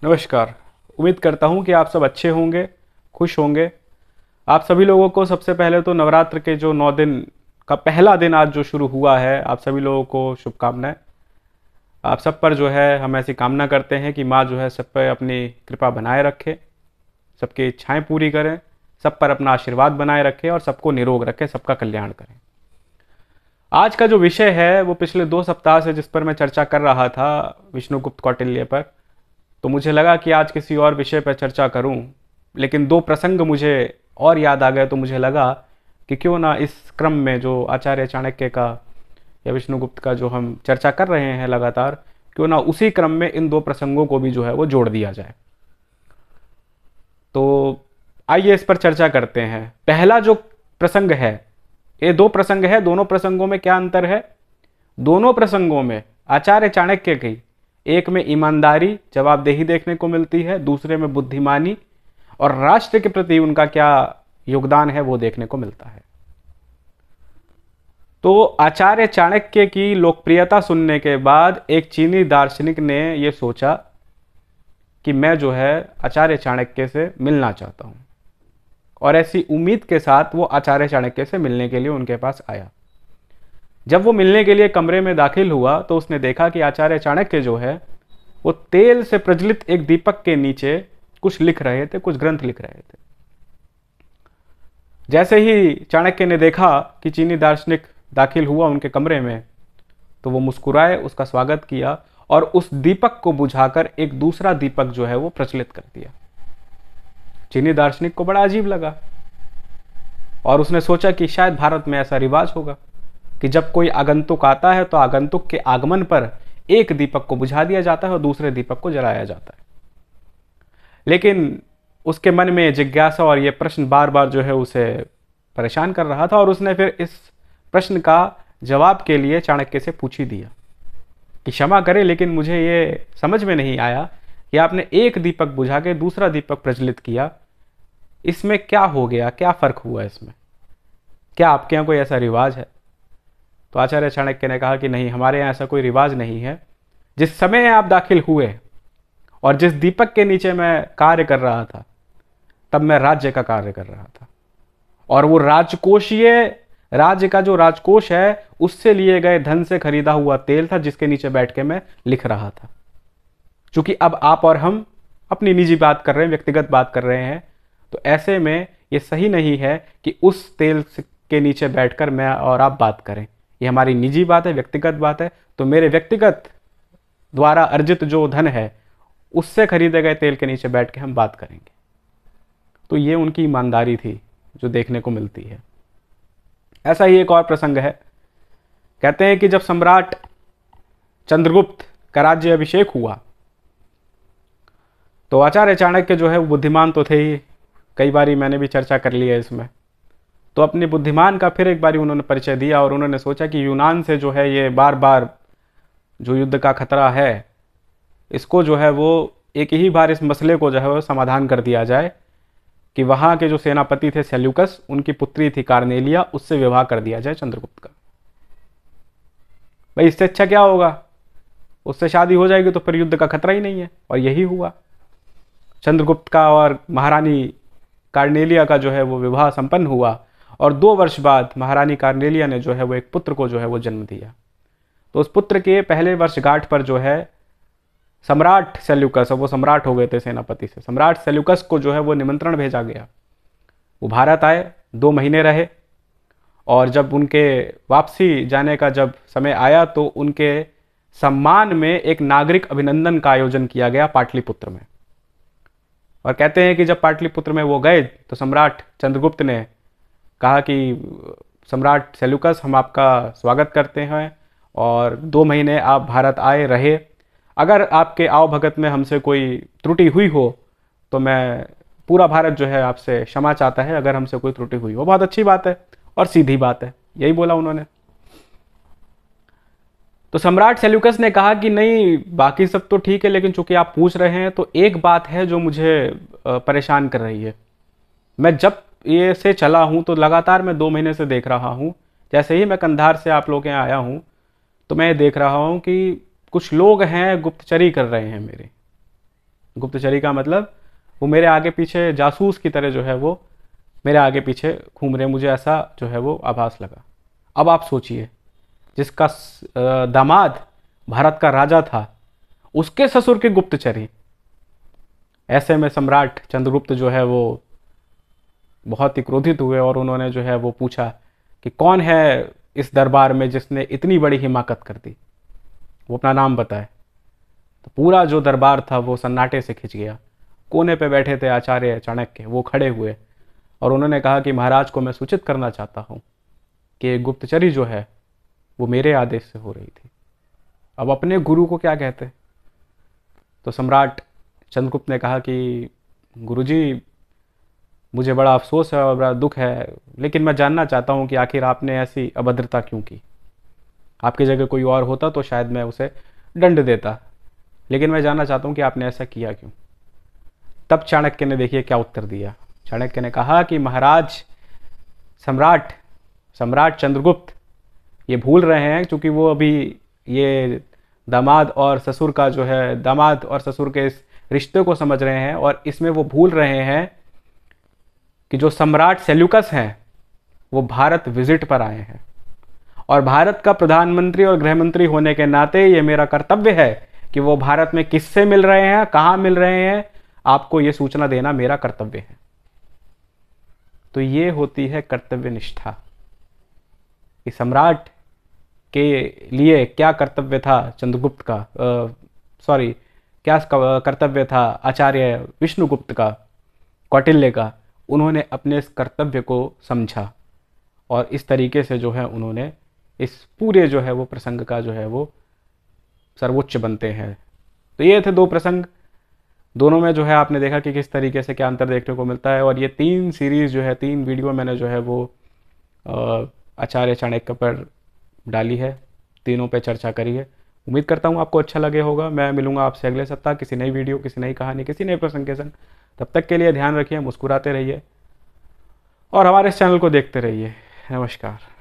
नमस्कार। उम्मीद करता हूँ कि आप सब अच्छे होंगे, खुश होंगे। आप सभी लोगों को सबसे पहले तो नवरात्र के जो 9 दिन का पहला दिन आज जो शुरू हुआ है, आप सभी लोगों को शुभकामनाएं। आप सब पर जो है हम ऐसी कामना करते हैं कि माँ जो है सब पर अपनी कृपा बनाए रखे, सबकी इच्छाएं पूरी करें, सब पर अपना आशीर्वाद बनाए रखे और सबको निरोग रखे, सबका कल्याण करें। आज का जो विषय है वो पिछले 2 सप्ताह से जिस पर मैं चर्चा कर रहा था, विष्णुगुप्त कौटिल्य पर, तो मुझे लगा कि आज किसी और विषय पर चर्चा करूं। लेकिन 2 प्रसंग मुझे और याद आ गए, तो मुझे लगा कि क्यों ना इस क्रम में जो आचार्य चाणक्य का या विष्णुगुप्त का जो हम चर्चा कर रहे हैं लगातार, क्यों ना उसी क्रम में इन 2 प्रसंगों को भी जो है वो जोड़ दिया जाए। तो आइए इस पर चर्चा करते हैं। पहला जो प्रसंग है, ये 2 प्रसंग है, दोनों प्रसंगों में क्या अंतर है? दोनों प्रसंगों में आचार्य चाणक्य की एक में ईमानदारी, जवाबदेही देखने को मिलती है, दूसरे में बुद्धिमानी और राष्ट्र के प्रति उनका क्या योगदान है वो देखने को मिलता है। तो आचार्य चाणक्य की लोकप्रियता सुनने के बाद एक चीनी दार्शनिक ने यह सोचा कि मैं जो है आचार्य चाणक्य से मिलना चाहता हूं, और ऐसी उम्मीद के साथ वो आचार्य चाणक्य से मिलने के लिए उनके पास आया। जब वो मिलने के लिए कमरे में दाखिल हुआ तो उसने देखा कि आचार्य चाणक्य जो है वो तेल से प्रज्वलित एक दीपक के नीचे कुछ लिख रहे थे, कुछ ग्रंथ लिख रहे थे। जैसे ही चाणक्य ने देखा कि चीनी दार्शनिक दाखिल हुआ उनके कमरे में, तो वो मुस्कुराए, उसका स्वागत किया और उस दीपक को बुझाकर एक दूसरा दीपक जो है वो प्रज्वलित कर दिया। चीनी दार्शनिक को बड़ा अजीब लगा और उसने सोचा कि शायद भारत में ऐसा रिवाज होगा कि जब कोई आगंतुक आता है तो आगंतुक के आगमन पर एक दीपक को बुझा दिया जाता है और दूसरे दीपक को जलाया जाता है। लेकिन उसके मन में जिज्ञासा और यह प्रश्न बार बार जो है उसे परेशान कर रहा था, और उसने फिर इस प्रश्न का जवाब के लिए चाणक्य से पूछ ही दिया कि क्षमा करें, लेकिन मुझे ये समझ में नहीं आया कि आपने एक दीपक बुझा के दूसरा दीपक प्रज्वलित किया, इसमें क्या हो गया, क्या फर्क हुआ इसमें? क्या आपके यहाँ कोई ऐसा रिवाज है? तो आचार्य चाणक्य ने कहा कि नहीं, हमारे यहाँ ऐसा कोई रिवाज नहीं है। जिस समय आप दाखिल हुए और जिस दीपक के नीचे मैं कार्य कर रहा था, तब मैं राज्य का कार्य कर रहा था, और वो राजकोषीय, राज्य का जो राजकोष है उससे लिए गए धन से खरीदा हुआ तेल था जिसके नीचे बैठ के मैं लिख रहा था। क्योंकि अब आप और हम अपनी निजी बात कर रहे हैं, व्यक्तिगत बात कर रहे हैं, तो ऐसे में ये सही नहीं है कि उस तेल के नीचे बैठकर मैं और आप बात करें। ये हमारी निजी बात है, व्यक्तिगत बात है, तो मेरे व्यक्तिगत द्वारा अर्जित जो धन है उससे खरीदे गए तेल के नीचे बैठ के हम बात करेंगे। तो ये उनकी ईमानदारी थी जो देखने को मिलती है। ऐसा ही एक और प्रसंग है। कहते हैं कि जब सम्राट चंद्रगुप्त का राज्य अभिषेक हुआ तो आचार्य चाणक्य जो है वो बुद्धिमान तो थे ही, कई बारी मैंने भी चर्चा कर ली है इसमें। तो अपने बुद्धिमान का फिर एक बारी उन्होंने परिचय दिया और उन्होंने सोचा कि यूनान से जो है ये बार बार जो युद्ध का खतरा है, इसको जो है वो एक ही बार इस मसले को जो है वो समाधान कर दिया जाए कि वहाँ के जो सेनापति थे सेल्यूकस, उनकी पुत्री थी कार्नेलिया, उससे विवाह कर दिया जाए चंद्रगुप्त का। भाई इससे अच्छा क्या होगा? उससे शादी हो जाएगी तो फिर युद्ध का खतरा ही नहीं है, और यही हुआ। चंद्रगुप्त का और महारानी कार्नेलिया का जो है वो विवाह संपन्न हुआ, और 2 वर्ष बाद महारानी कार्नेलिया ने जो है वो एक पुत्र को जो है वो जन्म दिया। तो उस पुत्र के पहले वर्षगांठ पर जो है सम्राट सेल्यूकस, वो सम्राट हो गए थे सेनापति से, सम्राट सेल्यूकस को जो है वो निमंत्रण भेजा गया। वो भारत आए, 2 महीने रहे, और जब उनके वापसी जाने का जब समय आया तो उनके सम्मान में एक नागरिक अभिनंदन का आयोजन किया गया पाटलिपुत्र में। और कहते हैं कि जब पाटलिपुत्र में वो गए तो सम्राट चंद्रगुप्त ने कहा कि सम्राट सेल्यूकस, हम आपका स्वागत करते हैं, और 2 महीने आप भारत आए रहे। अगर आपके आओ भगत में हमसे कोई त्रुटि हुई हो तो मैं, पूरा भारत जो है आपसे क्षमा चाहता है अगर हमसे कोई त्रुटि हुई हो। बहुत अच्छी बात है और सीधी बात है, यही बोला उन्होंने। तो सम्राट सेल्यूकस ने कहा कि नहीं, बाकी सब तो ठीक है, लेकिन चूंकि आप पूछ रहे हैं तो एक बात है जो मुझे परेशान कर रही है। मैं जब ये से चला हूं तो लगातार मैं 2 महीने से देख रहा हूं, जैसे ही मैं कंधार से आप लोग के यहाँ आया हूं तो मैं देख रहा हूं कि कुछ लोग हैं गुप्तचरी कर रहे हैं मेरे, गुप्तचरी का मतलब वो मेरे आगे पीछे जासूस की तरह जो है वो मेरे आगे पीछे घूम रहे, मुझे ऐसा जो है वो आभास लगा। अब आप सोचिए, जिसका दामाद भारत का राजा था, उसके ससुर के गुप्तचरी। ऐसे में सम्राट चंद्रगुप्त जो है वो बहुत ही क्रोधित हुए और उन्होंने जो है वो पूछा कि कौन है इस दरबार में जिसने इतनी बड़ी हिमाकत कर दी, वो अपना नाम बताए। तो पूरा जो दरबार था वो सन्नाटे से खिंच गया। कोने पे बैठे थे आचार्य चाणक्य, वो खड़े हुए और उन्होंने कहा कि महाराज को मैं सूचित करना चाहता हूँ कि गुप्तचरी जो है वो मेरे आदेश से हो रही थी। अब अपने गुरु को क्या कहते। तो सम्राट चंद्रगुप्त ने कहा कि गुरुजी, मुझे बड़ा अफसोस है और बड़ा दुख है, लेकिन मैं जानना चाहता हूँ कि आखिर आपने ऐसी अभद्रता क्यों की। आपकी जगह कोई और होता तो शायद मैं उसे दंड देता, लेकिन मैं जानना चाहता हूँ कि आपने ऐसा किया क्यों। तब चाणक्य ने देखिए क्या उत्तर दिया। चाणक्य ने कहा कि महाराज, सम्राट सम्राट चंद्रगुप्त ये भूल रहे हैं, क्योंकि वो अभी ये दामाद और ससुर का जो है, दामाद और ससुर के इस रिश्ते को समझ रहे हैं, और इसमें वो भूल रहे हैं कि जो सम्राट सेल्यूकस हैं वो भारत विजिट पर आए हैं, और भारत का प्रधानमंत्री और गृह मंत्री होने के नाते ये मेरा कर्तव्य है कि वो भारत में किससे मिल रहे हैं, कहाँ मिल रहे हैं, आपको ये सूचना देना मेरा कर्तव्य है। तो ये होती है कर्तव्य निष्ठा, कि सम्राट के लिए क्या कर्तव्य था चंद्रगुप्त का, सॉरी, क्या कर्तव्य था आचार्य विष्णुगुप्त का, कौटिल्य का। उन्होंने अपने इस कर्तव्य को समझा और इस तरीके से जो है उन्होंने इस पूरे जो है वो प्रसंग का जो है वो सर्वोच्च बनते हैं। तो ये थे दो प्रसंग, दोनों में जो है आपने देखा कि किस तरीके से क्या अंतर देखने को मिलता है। और ये 3 सीरीज़ जो है, 3 वीडियो मैंने जो है वो आचार्य चाणक्य पर डाली है, तीनों पे चर्चा करी है। उम्मीद करता हूँ आपको अच्छा लगे होगा। मैं मिलूंगा आपसे अगले सप्ताह किसी नई वीडियो, किसी नई कहानी, किसी नए प्रसंग के संग। तब तक के लिए ध्यान रखिए, मुस्कुराते रहिए और हमारे इस चैनल को देखते रहिए। नमस्कार।